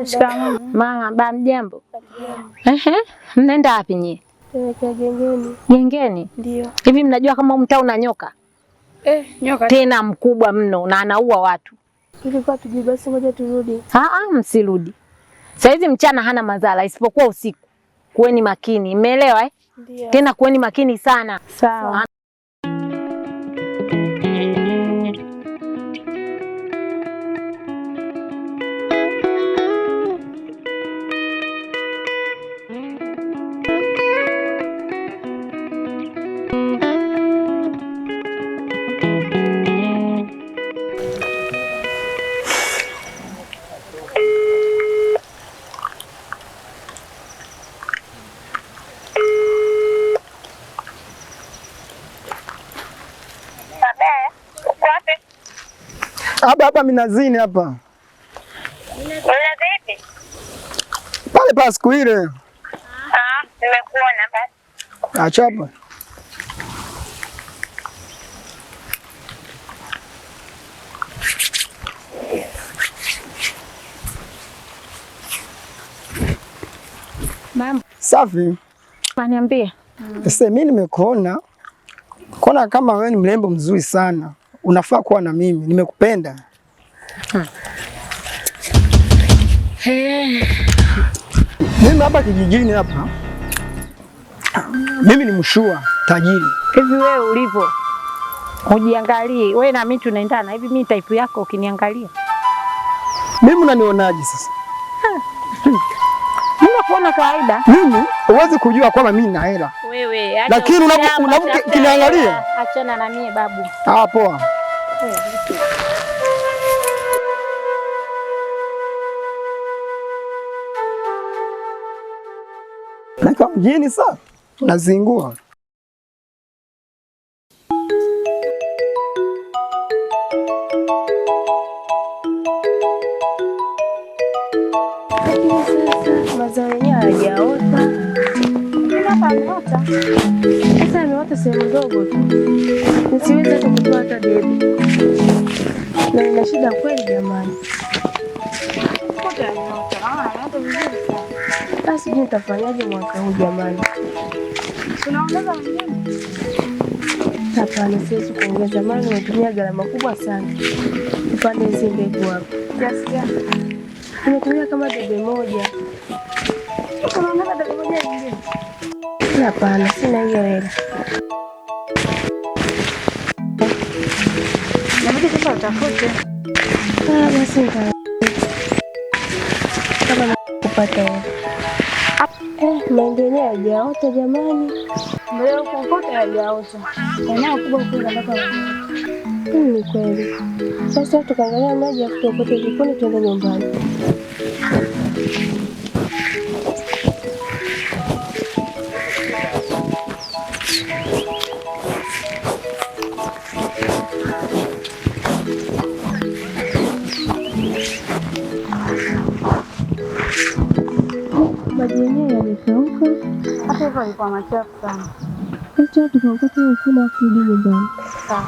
Shikamoo. Mama, ba mjambo? Ehe, mnaenda wapi nyie? Gengeni. Gengeni? Ndio. Hivi mnajua kama mtaa una nyoka? Nyoka tena mkubwa mno na anaua watu. Tulikuwa tujui, basi ngoja turudi. Msirudi. Saizi mchana hana madhara isipokuwa usiku. Kuweni makini. Umeelewa eh? Ndio. Tena kuweni makini sana. Sawa. Hapa Minazini hapa. Unaenda vipi? Pale pa siku ile. Nimekuona basi. Acha hapa. Mambo. Safi. Niambie. Sasa mimi nimekuona. Kuona kama wewe ni mrembo mzuri sana. Unafaa kuwa na mimi. Nimekupenda. Mimi hapa kijijini hapa. Mimi ni mshua tajiri. Hivi wewe ulivyo? Ujiangalie. Wewe na mimi tunaendana. Hivi mimi type yako ukiniangalia. Mimi unanionaje sasa? Mimi nakuona kawaida. Mimi huwezi kujua kwamba mimi nina hela. Wewe, lakini unapokiniangalia achana na mie babu. Poa. Naka mjini sasa unazingua. Mazao yenyewe hayajaota. Hapa ameota. Sasa ameota sehemu ndogo tu. Nisiweza hata kutoa hata debe. Na ina shida kweli jamani. Kote ameota. Anaota vizuri sana. Sasa sijui nitafanyaje mwaka huu jamani. Tunaongeza mwingine? Hapana, siwezi kuongeza maana nimetumia gharama kubwa sana. Upande hizi mbegu hapo. Kiasi gani? Nimetumia kama debe moja. Unaongeza debe moja nyingine? Hapana, sina hiyo hela. Inabidi sasa utafute. Basi nita kama nakupata hela. Mahindi yenyewe hayajaota jamani. Mbele huko kote hayajaota. Eneo kubwa kule nataka. Ni kweli. Sasa tukaangalia maji afu tuokote jikoni tuende nyumbani. Maji yenyewe yamekauka. Hata hivyo ilikuwa machafu sana. Acha tukaokota ufuna kurudi nyumbani. Sawa.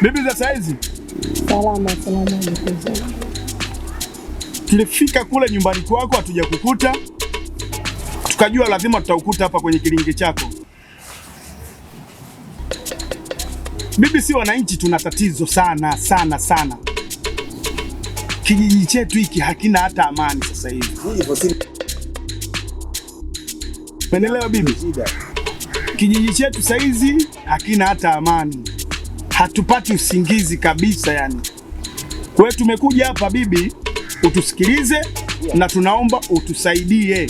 Bibi za saizi? Salama. Tulifika kule nyumbani kwako hatuja kukuta, tukajua lazima tutaukuta hapa kwenye kilinge chako. Bibi, si wananchi tuna tatizo sana. Kijiji chetu hiki hakina hata amani sasa hivi. Umeelewa bibi? Kijiji chetu saizi hakina hata amani, hatupati usingizi kabisa yani. Kwa hiyo tumekuja hapa bibi, utusikilize na tunaomba utusaidie.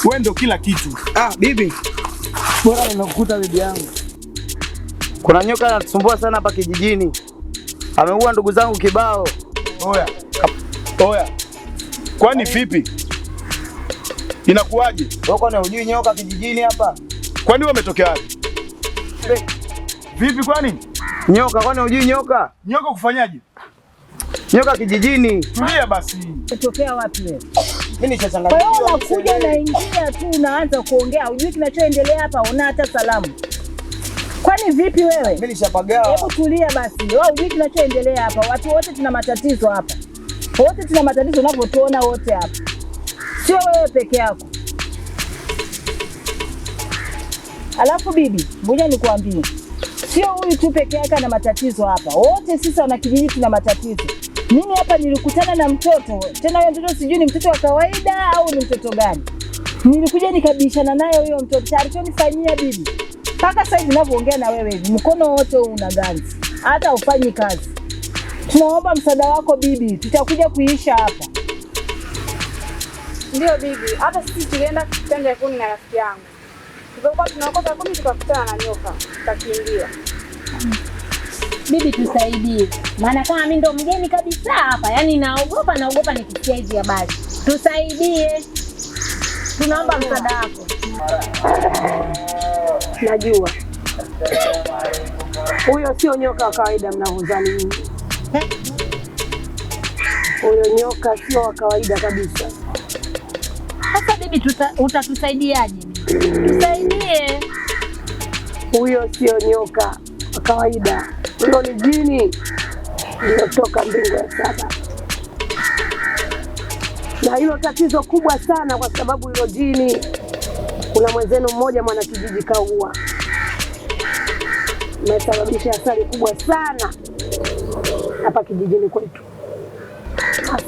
Wewe ndio kila kitu. Bibi, bora nimekukuta bibi yangu. Kuna nyoka anatusumbua sana hapa kijijini, ameua ndugu zangu kibao. Oya, kwani vipi? Inakuwaje? Wewe hujui nyoka kijijini hapa? Kwani wewe umetokea wapi? Vipi kwani? Nyoka, kwani hujui nyoka? Nyoka kufanyaje? Nyoka kijijini. Tulia basi. Umetokea wapi wewe? Mimi nishachanganyikiwa. Kwa hiyo unakuja na ingia tu unaanza kuongea, hujui kinachoendelea hapa, una hata salamu. Kwani vipi wewe? Mimi nishapagawa. Hebu tulia basi. Wewe hujui kinachoendelea hapa. Watu wote tuna matatizo hapa. Wote tuna matatizo unavyotuona wote hapa. Sio wewe peke yako. Alafu bibi, ngoja nikwambie. Sio huyu tu peke yake ana matatizo hapa. Wote sisi wana kijiji tuna matatizo. Mimi hapa nilikutana na mtoto. Tena huyo mtoto sijui ni mtoto wa kawaida au ni mtoto gani. Nilikuja nikabishana naye huyo mtoto. Alichonifanyia bibi. Mpaka sasa hivi ninavyoongea na wewe hivi, mkono wote una ganzi. Hata ufanyi kazi. Tunaomba msaada wako bibi. Tutakuja kuisha hapa. Ndio bibi, hata sisi tulienda kitanda kuni na rafiki yangu. Tulipokuwa tunaokota kuni tukakutana na nyoka, tukakimbia. Bibi tusaidie. Maana kama mimi ndo mgeni kabisa hapa, yani naogopa nikisikia hizi habari. Tusaidie. Tunaomba msaada wako. Najua. Huyo sio nyoka wa kawaida mnavyodhani nyinyi. Huyo nyoka sio wa kawaida kabisa. Sasa bibi utatusaidiaje? Tusaidie. Huyo sio nyoka wa kawaida. Huyo ni jini iliyotoka mbingu ya saba. Na hilo tatizo kubwa sana kwa sababu hilo jini, kuna mwenzenu mmoja mwana kijiji kaua. Imesababisha hasara kubwa sana hapa kijijini kwetu.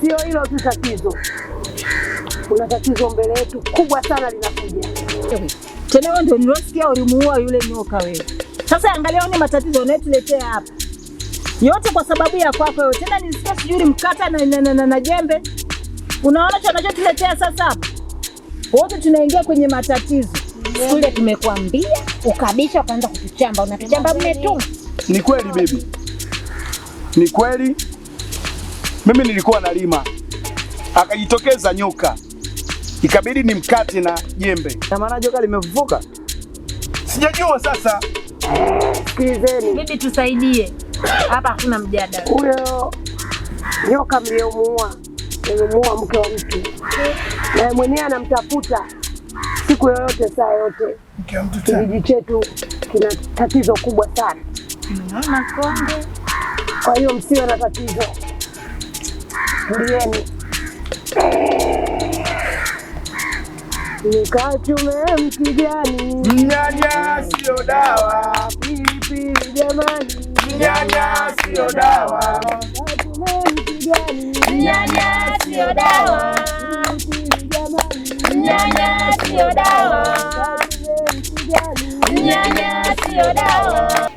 Sio hilo tu tatizo. Kuna tatizo mbele yetu kubwa sana linakuja. Tena wewe ndio nilosikia ulimuua yule nyoka wewe. Sasa angalia one matatizo unayotuletea hapa. Yote kwa sababu ya kwako wewe. Tena nisikia sijui mkata na jembe. Unaona tunachotuletea sasa hapa? Wote tunaingia kwenye matatizo. Kule tumekuambia ukabisha ukaanza kutuchamba. Unatuchamba mmetu. Ni kweli bibi. Ni kweli. Mimi nilikuwa nalima. Akajitokeza nyoka. Ikabidi nimkate na jembe. Na maana joka limefufuka? Sijajua sasa. Sikilizeni. Bibi tusaidie. Hapa hakuna mjadala. Huyo nyoka mliomuua, mmemuua mke wa mtu. Na mwenyewe anamtafuta siku yoyote saa yote. Kijiji chetu kina tatizo kubwa sana. Unaona konde. Kwa hiyo msiwe na tatizo. Tulieni. Nikachume mkijani. Mnyanya sio dawa. Pilipili jamani. Mnyanya sio dawa. Nikachume mkijani. Mnyanya sio dawa. Pilipili jamani. Mnyanya sio dawa. Nikachume mkijani. Mnyanya sio dawa.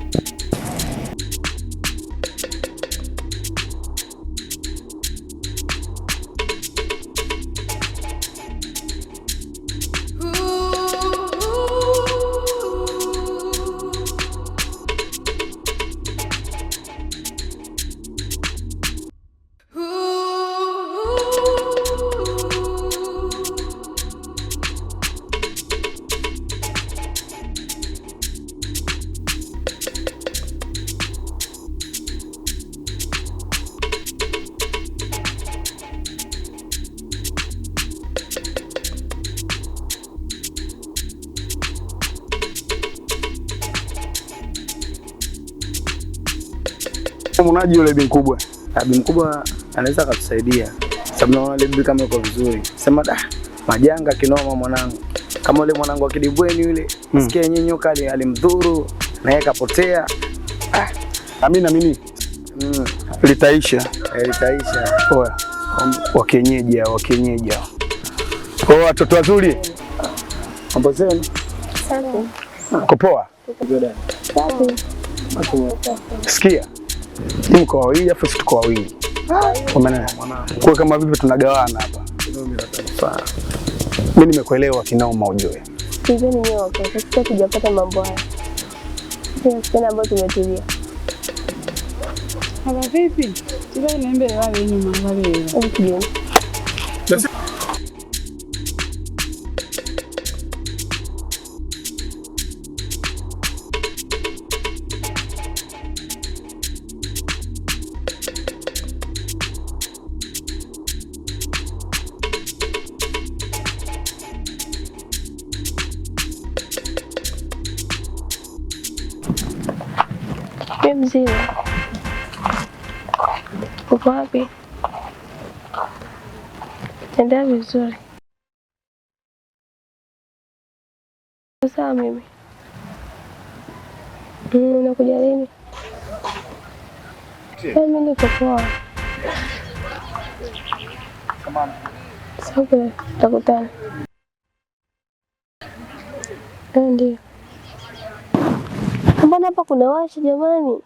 Unaji yule bibi mkubwa? Bibi mkubwa anaweza akatusaidia. Sababu naona yule bibi kama yuko vizuri. Sema majanga kinoma mwanangu. Kama yule mwanangu wa Kidibweni yule, sikia yenyewe nyoka alimdhuru na yeye kapotea. Amini. Litaisha. Litaisha. Poa. Wa kienyeji hao. Kwa watoto wazuri. Mambo zenu? Asante. Kopoa. Sikia. Mko wawili afu sisi tuko wawili. Kwa maana kwa kama vipi tunagawana hapa. Mimi nimekuelewa kinauma ujue. Hivyo ni nyoka, sasa tujapata mambo haya. Sasa ambayo tumetulia. Haba vipi? Sasa niombe wale nyuma wale. Ndio. Mzima. Uko wapi? Tenda vizuri. Sawa mimi. Unakuja lini? Mimi niko poa. Sawa, tutakutana. Ndio. Mbona hapa kuna washi jamani?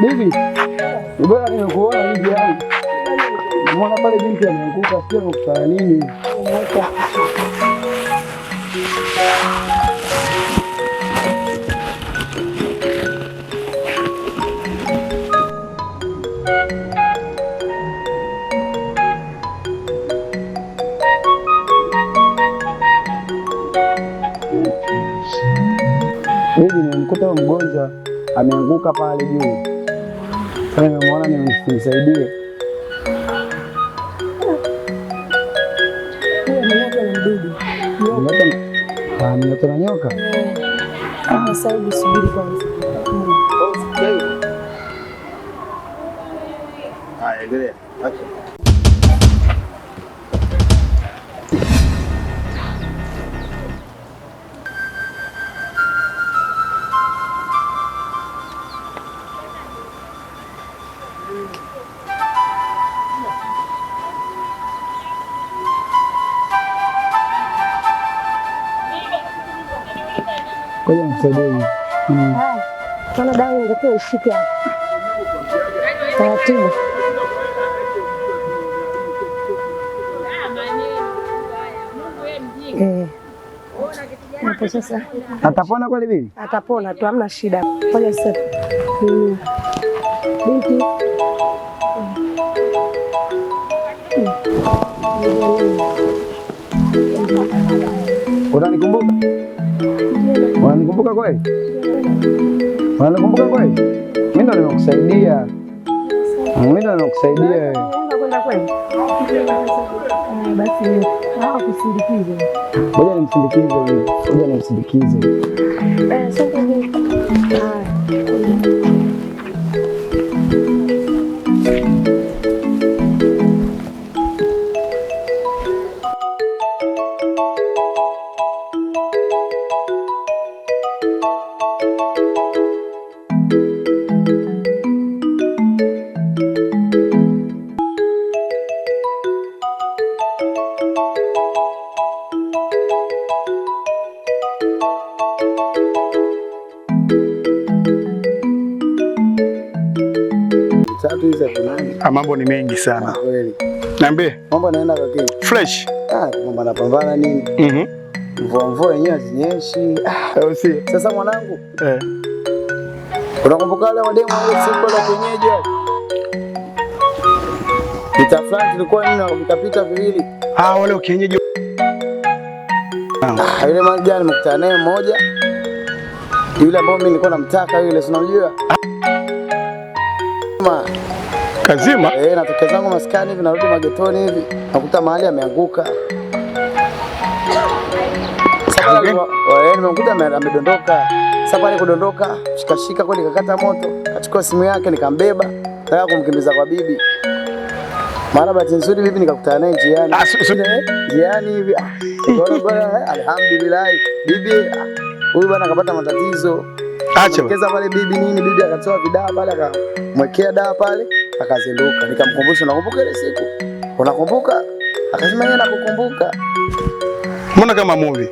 Bibi, bora nimekuona bibi yangu. Unaona pale binti ameanguka, sio kufanya nini? Bibi, nimemkuta mgonjwa ameanguka pale juu. Sasa nimemwona nimsaidie. Mtoto na nyoka. Sasa hivi subiri kwanza. Haya, endelea. Kwa hiyo msaidie. Kana dawa ingekuwa ishike hapa. Taratibu. Hapo sasa. Atapona kweli bibi? Atapona tu, hamna shida. Ngoja sasa. Binti. Unanikumbuka? Unanikumbuka kweli? Unanikumbuka kweli? Mimi ndo nimekusaidia. Mimi ndo nimekusaidia wewe. Unakwenda kweli? Basi hao kusindikize. Ngoja nimsindikize hivi. Ngoja nimsindikize. Asante bibi. 3 hizi hapo. Mambo ni mengi sana. Kweli. Niambie. Mambo yanaenda kwa kile. Fresh. Mambo yanapambana nini? Mvua yenyewe hazinyeshi. Sasa mwanangu. Unakumbuka wale wademu wale siku la kienyeji wale? Pita fulani tulikuwa nini wakapita viwili. Wale wa kienyeji. Yule mmoja nimekutana naye mmoja. Yule ambao mimi nilikuwa namtaka yule, si unamjua? Kazima? Natokea zangu maskani hivi narudi magetoni hivi. Nakuta mahali ameanguka. Sasa nimekuta amedondoka. Sasa pale kudondoka, shikashika kweli kakata moto. Kachukua simu yake nikambeba, nataka kumkimbiza kwa bibi. Mara bahati nzuri bibi nikakutana naye njiani. Njiani hivi. Bwana alhamdulillah. Bibi huyu bwana akapata matatizo. Acha. Keza pale bibi nini, bibi akatoa vidawa pale akamwekea dawa pale, akazinduka. Nikamkumbusha, unakumbuka ile siku? Unakumbuka? Akasema yeye nakukumbuka. Mbona kama movie?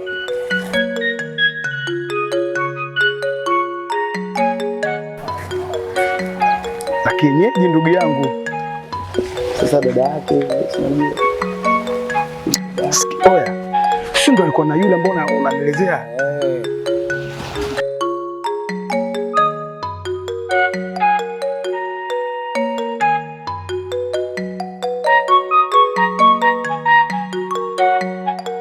Kienyeji ndugu yangu. Sasa dada yake sinajua. Oya. Sio ndo alikuwa na yule ambao unanielezea?